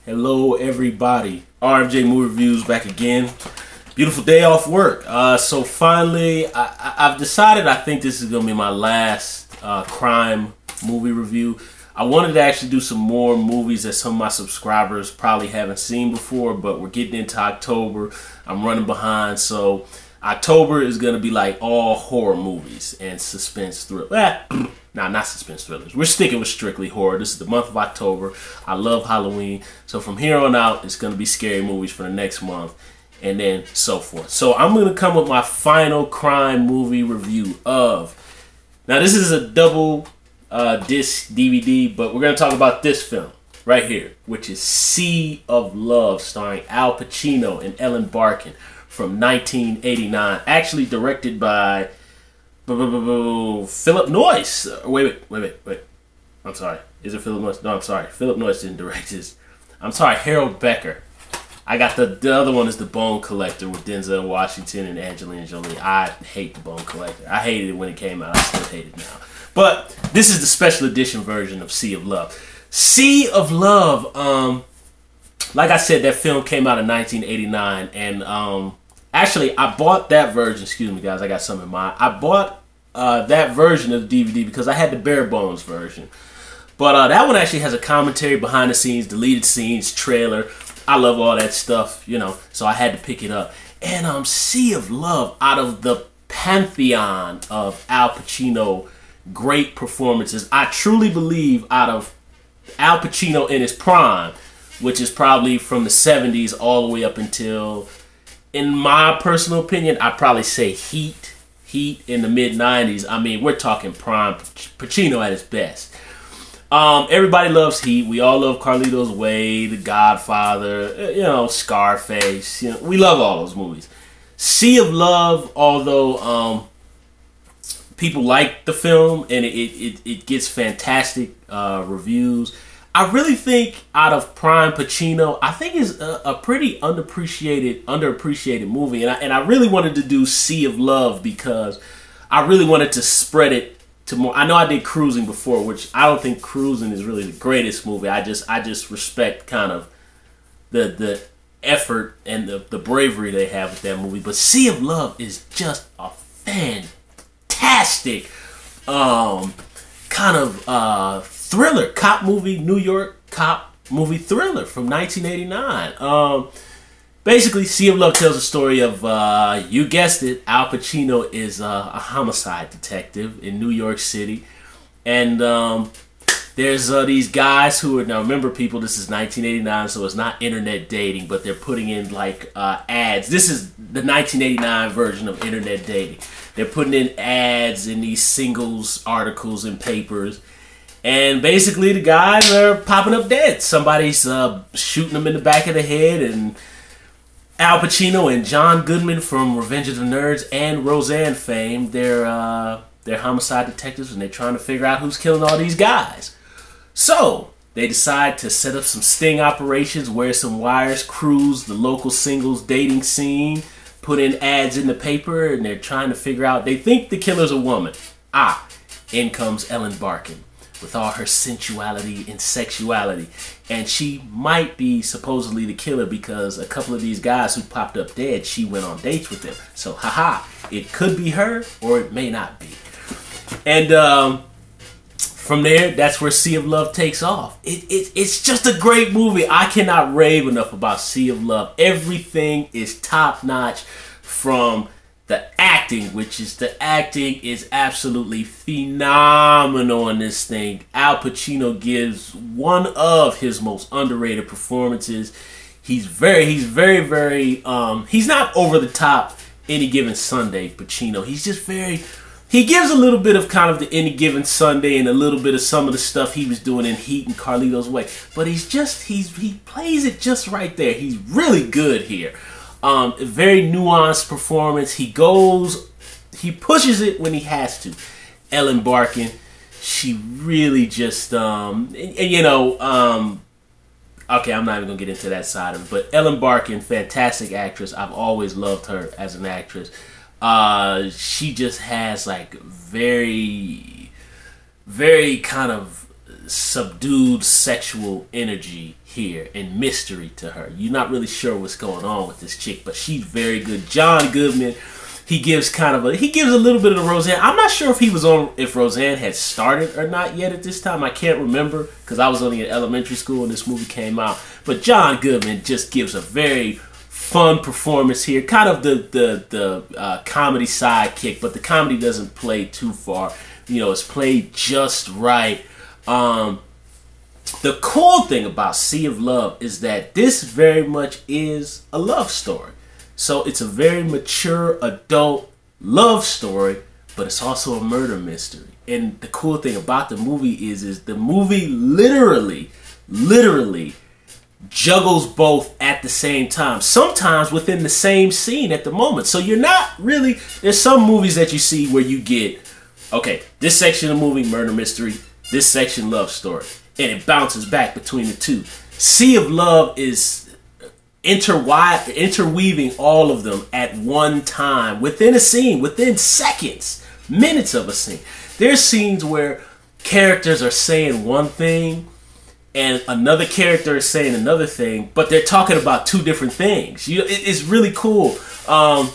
Hello everybody, RFJ Movie Reviews back again. Beautiful day off work. So finally, I've decided I think this is going to be my last crime movie review. I wanted to actually do some more movies that some of my subscribers probably haven't seen before, but we're getting into October. I'm running behind, so October is going to be like all horror movies and suspense thrillers. Nah, not suspense thrillers. We're sticking with strictly horror. This is the month of October. I love Halloween. So from here on out, it's going to be scary movies for the next month and then so forth. So I'm going to come with my final crime movie review of... Now, this is a double disc DVD, but we're going to talk about this film right here, which is Sea of Love, starring Al Pacino and Ellen Barkin from 1989. Actually directed by... Philip Noyce. Wait. I'm sorry. Is it Philip Noyce? No, I'm sorry. Philip Noyce didn't direct this. I'm sorry, Harold Becker. I got the other one is The Bone Collector with Denzel Washington and Angelina Jolie. I hate The Bone Collector. I hated it when it came out. I still hate it now. But this is the special edition version of Sea of Love. Sea of Love, like I said, that film came out in 1989, and actually, I bought that version. Excuse me, guys. I got something in mind. I bought that version of the DVD because I had the bare bones version. But that one actually has a commentary, behind the scenes, deleted scenes, trailer. I love all that stuff, you know. So I had to pick it up. And Sea of Love, out of the pantheon of Al Pacino great performances, I truly believe out of Al Pacino in his prime, which is probably from the 70s all the way up until... In my personal opinion, I'd probably say Heat in the mid-90s. I mean, we're talking prime Pacino at his best. Everybody loves Heat. We all love Carlito's Way, The Godfather, you know, Scarface. You know, we love all those movies. Sea of Love, although people like the film and it gets fantastic reviews, I really think out of prime Pacino, I think is a pretty underappreciated movie. And I really wanted to do Sea of Love because I really wanted to spread it to more. I know I did Cruising before, which I don't think Cruising is really the greatest movie. I just respect kind of the effort and the bravery they have with that movie. But Sea of Love is just a fantastic kind of thriller, cop movie, New York cop movie thriller from 1989. Basically, Sea of Love tells the story of, you guessed it, Al Pacino is a homicide detective in New York City. And there's these guys who are, now remember people, this is 1989, so it's not internet dating, but they're putting in like ads. This is the 1989 version of internet dating. They're putting in ads in these singles articles and papers. And basically, the guys are popping up dead. Somebody's shooting them in the back of the head. And Al Pacino and John Goodman from Revenge of the Nerds and Roseanne fame, they're homicide detectives, and they're trying to figure out who's killing all these guys. So they decide to set up some sting operations, wear some wires, cruise the local singles dating scene, put in ads in the paper, and they're trying to figure out. They think the killer's a woman. In comes Ellen Barkin with all her sensuality and sexuality. And she might be supposedly the killer because a couple of these guys who popped up dead, she went on dates with them. So, haha, it could be her or it may not be. And from there, that's where Sea of Love takes off. It's just a great movie. I cannot rave enough about Sea of Love. Everything is top-notch, from the acting, the acting is absolutely phenomenal in this thing. Al Pacino gives one of his most underrated performances. He's very, he's not over the top Any Given Sunday Pacino. He's just he gives a little bit of kind of the Any Given Sunday and a little bit of some of the stuff he was doing in Heat and Carlito's Way. But he plays it just right there. He's really good here. A very nuanced performance. He pushes it when he has to. Ellen Barkin, she really just, okay, I'm not even going to get into that side of it, but Ellen Barkin, fantastic actress. I've always loved her as an actress. She just has like very kind of subdued sexual energy here and mystery to her. You're not really sure what's going on with this chick, but she's very good. John Goodman, he gives a little bit of the Roseanne. I'm not sure if Roseanne had started or not yet at this time. I can't remember because I was only in elementary school when this movie came out. But John Goodman just gives a very fun performance here, kind of the comedy sidekick, but the comedy doesn't play too far. You know, it's played just right. The cool thing about Sea of Love is that this very much is a love story. So it's a very mature adult love story, but it's also a murder mystery. And the cool thing about the movie is the movie literally juggles both at the same time, sometimes within the same scene at the moment. So you're not really, there's some movies that you see where you get, okay, this section of the movie, murder mystery, this section, love story, and it bounces back between the two. Sea of Love is interweaving all of them at one time within a scene, within seconds, minutes of a scene. There's scenes where characters are saying one thing and another character is saying another thing, but they're talking about two different things. It's really cool. I'll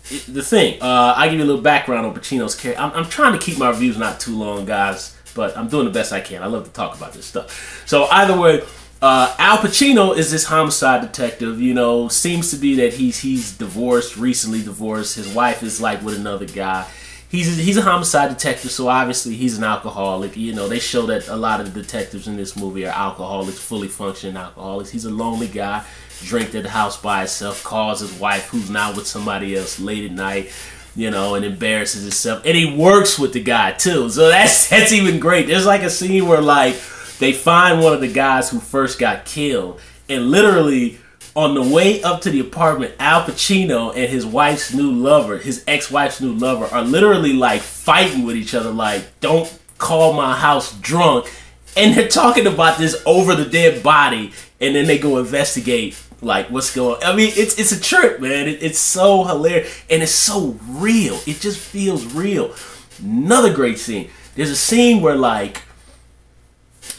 give you a little background on Pacino's character. I'm trying to keep my reviews not too long, guys, but I'm doing the best I can. I love to talk about this stuff. So either way, Al Pacino is this homicide detective. You know, seems to be that he's divorced, recently divorced. His wife is like with another guy. He's a homicide detective, so obviously he's an alcoholic. You know, they show that a lot of the detectives in this movie are alcoholics, fully functioning alcoholics. He's a lonely guy, drinks at the house by himself, calls his wife, who's now with somebody else, late at night, you know, and embarrasses himself. And he works with the guy too, so that's even great. There's like a scene where like they find one of the guys who first got killed, and literally on the way up to the apartment, Al Pacino and his wife's new lover, his ex-wife's new lover, are literally like fighting with each other, like, don't call my house drunk. And they're talking about this over the dead body, and then they go investigate like what's going on. I mean, it's a trip, man. It's so hilarious, and it's so real. It just feels real. Another great scene. There's a scene where like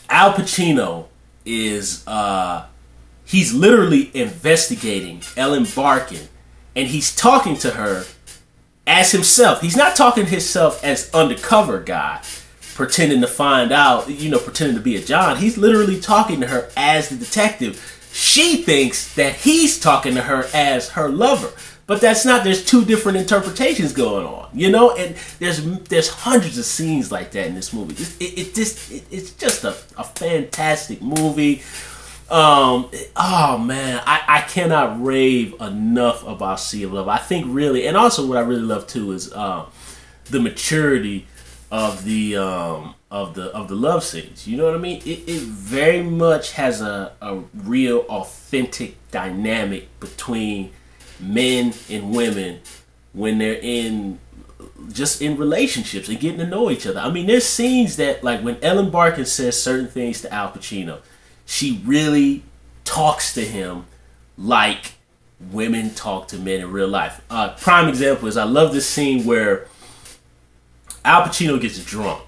Al Pacino is he's literally investigating Ellen Barkin, and he's talking to her as himself. He's not talking to himself as undercover guy, pretending to find out, you know, pretending to be a John. He's literally talking to her as the detective. She thinks that he's talking to her as her lover, but that's not. There's two different interpretations going on, you know. And there's hundreds of scenes like that in this movie. It's just a fantastic movie. Oh man, I cannot rave enough about Sea of Love. I think really, and also what I really love too is the maturity of the love scenes. You know what I mean? It very much has a real authentic dynamic between men and women when they're in relationships and getting to know each other. I mean, there's scenes that, like when Ellen Barkin says certain things to Al Pacino, she really talks to him like women talk to men in real life. Prime example is I love this scene where Al Pacino gets drunk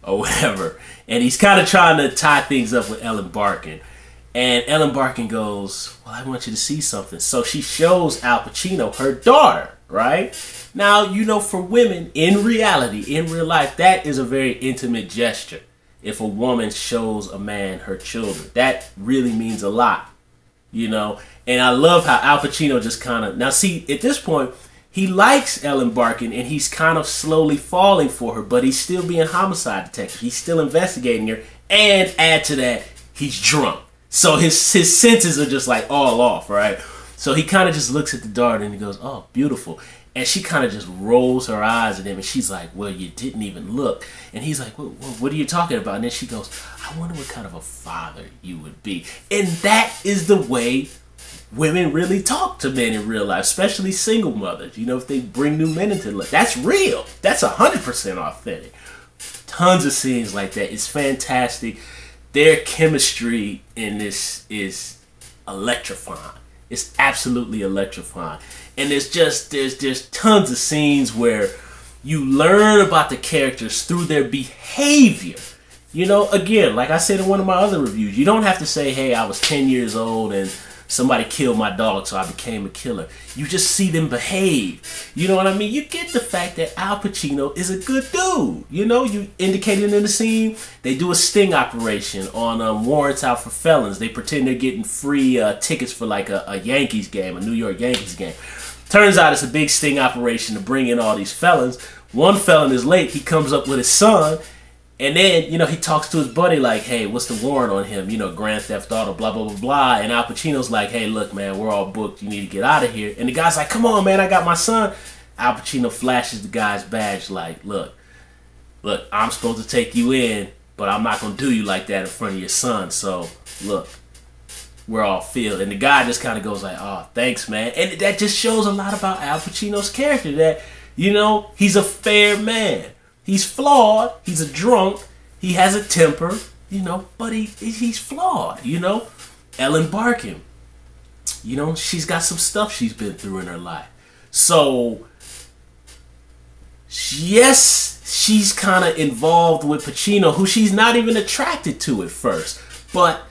or whatever, and he's kind of trying to tie things up with Ellen Barkin. And Ellen Barkin goes, well, I want you to see something. So she shows Al Pacino her daughter, right? Now, you know, for women, in reality, in real life, that is a very intimate gesture. If a woman shows a man her children, that really means a lot, you know? And I love how Al Pacino just kind of, now see, at this point, he likes Ellen Barkin and he's kind of slowly falling for her, but he's still being homicide detective. He's still investigating her, and add to that, he's drunk. So his senses are just like all off, right? So he kind of just looks at the daughter and he goes, oh, beautiful. And she kind of just rolls her eyes at him, and she's like, well, you didn't even look. And he's like, well, what are you talking about? And then she goes, I wonder what kind of a father you would be. And that is the way women really talk to men in real life, especially single mothers. You know, if they bring new men into life. That's real. That's 100% authentic. Tons of scenes like that. It's fantastic. Their chemistry in this is electrifying. It's absolutely electrifying. And there's tons of scenes where you learn about the characters through their behavior. You know, again, like I said in one of my other reviews, you don't have to say, hey, I was 10 years old and somebody killed my dog, so I became a killer. You just see them behave. You know what I mean? You get the fact that Al Pacino is a good dude. You know, you indicated in the scene, they do a sting operation on warrants out for felons. They pretend they're getting free tickets for like a Yankees game, a New York Yankees game. Turns out it's a big sting operation to bring in all these felons. One felon is late. He comes up with his son. And then, you know, he talks to his buddy like, hey, what's the warrant on him? You know, Grand Theft Auto, blah, blah, blah, blah. And Al Pacino's like, hey, look, man, we're all booked. You need to get out of here. And the guy's like, come on, man, I got my son. Al Pacino flashes the guy's badge like, look, I'm supposed to take you in, but I'm not going to do you like that in front of your son. So, look, we're all filled. And the guy just kind of goes like, oh, thanks, man. And that just shows a lot about Al Pacino's character that, you know, he's a fair man. He's flawed. He's a drunk. He has a temper, you know, but he's flawed, you know. Ellen Barkin, you know, she's got some stuff she's been through in her life. So, yes, she's kind of involved with Pacino, who she's not even attracted to at first. But,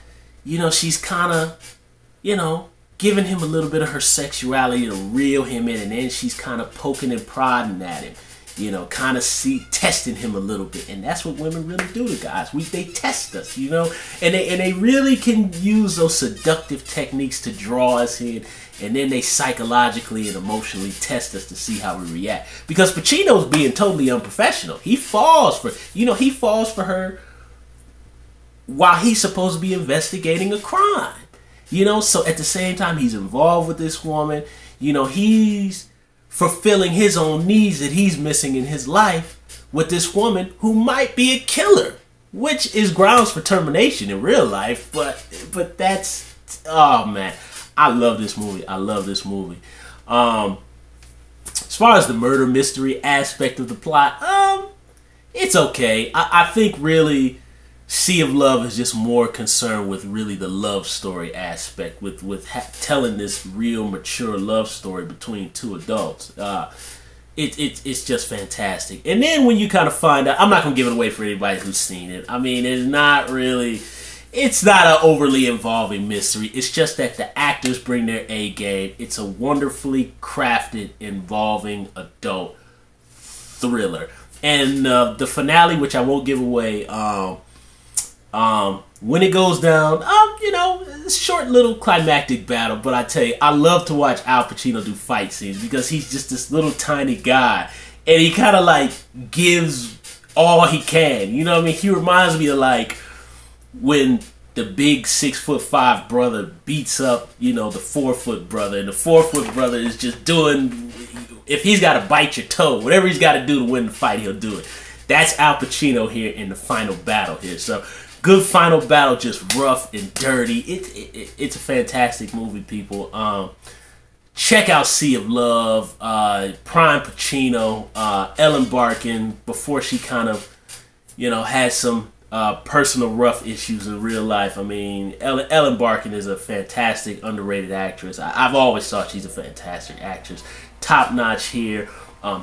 you know, she's kind of, you know, giving him a little bit of her sexuality to reel him in. And then she's kind of poking and prodding at him. You know, kind of testing him a little bit. And that's what women really do to guys. They test us, you know. And they really can use those seductive techniques to draw us in. And then they psychologically and emotionally test us to see how we react. Because Pacino's being totally unprofessional. He falls for her while he's supposed to be investigating a crime. You know, so at the same time, he's involved with this woman. You know, he's fulfilling his own needs that he's missing in his life with this woman who might be a killer, which is grounds for termination in real life. But that's, oh man, I love this movie. I love this movie. As far as the murder mystery aspect of the plot, it's okay. I think really Sea of Love is just more concerned with really the love story aspect, with telling this real mature love story between two adults. It's just fantastic. And then when you kind of find out, I'm not going to give it away for anybody who's seen it. I mean, it's not an overly involving mystery. It's just that the actors bring their A game. It's a wonderfully crafted, involving adult thriller. And the finale, which I won't give away, when it goes down, you know, it's a short little climactic battle, but I tell you, I love to watch Al Pacino do fight scenes because he's just this little tiny guy, and he kind of like gives all he can. You know what I mean? He reminds me of like when the big 6'5" brother beats up, you know, the 4-foot brother, and the 4-foot brother is just doing, if he's got to bite your toe, whatever he's got to do to win the fight, he'll do it. That's Al Pacino here in the final battle here. So, good final battle, just rough and dirty. It's a fantastic movie, people. Check out Sea of Love, prime Pacino, Ellen Barkin, before she kind of, you know, has some personal rough issues in real life. I mean, Ellen Barkin is a fantastic, underrated actress. I've always thought she's a fantastic actress. Top notch here.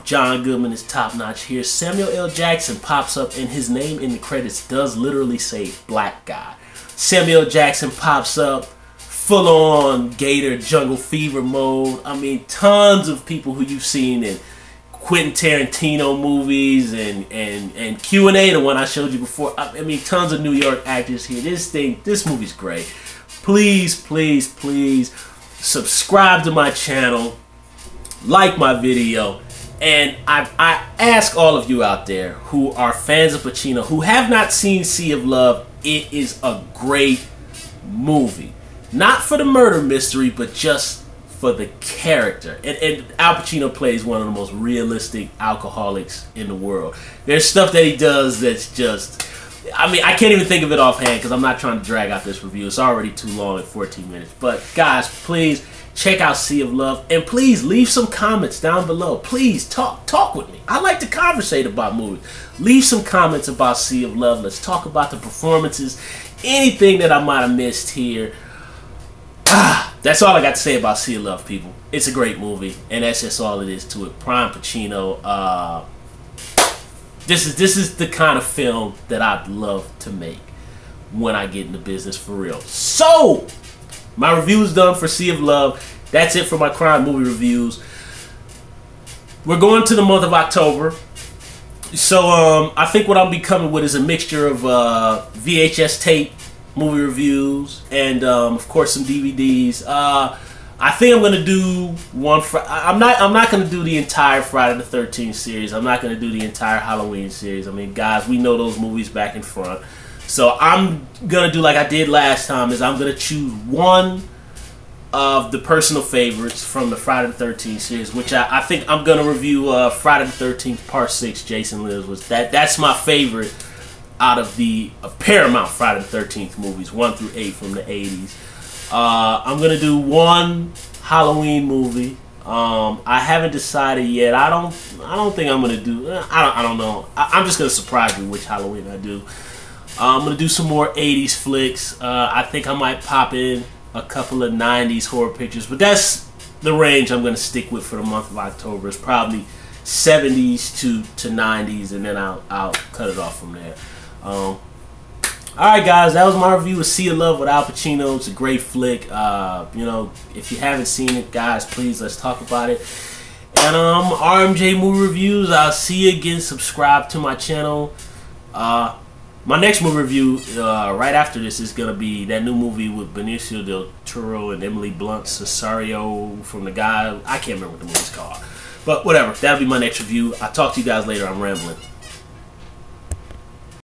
John Goodman is top notch here. Samuel L. Jackson pops up, and his name in the credits does literally say black guy. Samuel L. Jackson pops up, full on Gator Jungle Fever mode. I mean, tons of people who you've seen in Quentin Tarantino movies and Q&A, the one I showed you before. I mean, tons of New York actors here. This movie's great. Please, please, please subscribe to my channel, like my video. And I ask all of you out there who are fans of Pacino, who have not seen Sea of Love, it is a great movie. Not for the murder mystery, but just for the character. And Al Pacino plays one of the most realistic alcoholics in the world. There's stuff that he does that's just, I mean, I can't even think of it offhand because I'm not trying to drag out this review. It's already too long at 14 minutes. But guys, please check out Sea of Love, and please leave some comments down below. Please talk with me. I like to conversate about movies. Leave some comments about Sea of Love. Let's talk about the performances, anything that I might have missed here. That's all I got to say about Sea of Love, people. It's a great movie, and that's just all it is to it. Prime Pacino. this is the kind of film that I'd love to make when I get into business for real. So, my review is done for Sea of Love. That's it for my crime movie reviews. We're going to the month of October. So, I think what I'll be coming with is a mixture of VHS tape movie reviews and, of course, some DVDs. I think I'm gonna do one. I'm not gonna do the entire Friday the 13th series. I'm not gonna do the entire Halloween series. I mean, guys, we know those movies back and front. So I'm gonna do like I did last time. Is I'm gonna choose one of the personal favorites from the Friday the 13th series, which I think I'm gonna review. Friday the 13th Part 6, Jason Lives. That's my favorite out of the Paramount Friday the 13th movies, 1 through 8 from the 80s. I'm gonna do one Halloween movie. I haven't decided yet. I don't think I'm gonna do. I don't know. I'm just gonna surprise you which Halloween I do. I'm gonna do some more 80s flicks. I think I might pop in a couple of 90s horror pictures, but that's the range I'm gonna stick with for the month of October. It's probably 70s to 90s, and then I'll cut it off from there. Alright guys, that was my review of Sea of Love with Al Pacino. It's a great flick. You know, if you haven't seen it, guys, please, let's talk about it. And RMJ Movie Reviews, I'll see you again. Subscribe to my channel. My next movie review, right after this, is going to be that new movie with Benicio del Toro and Emily Blunt, Cesario, from the guy, I can't remember what the movie's called. But whatever, that'll be my next review. I'll talk to you guys later. I'm rambling.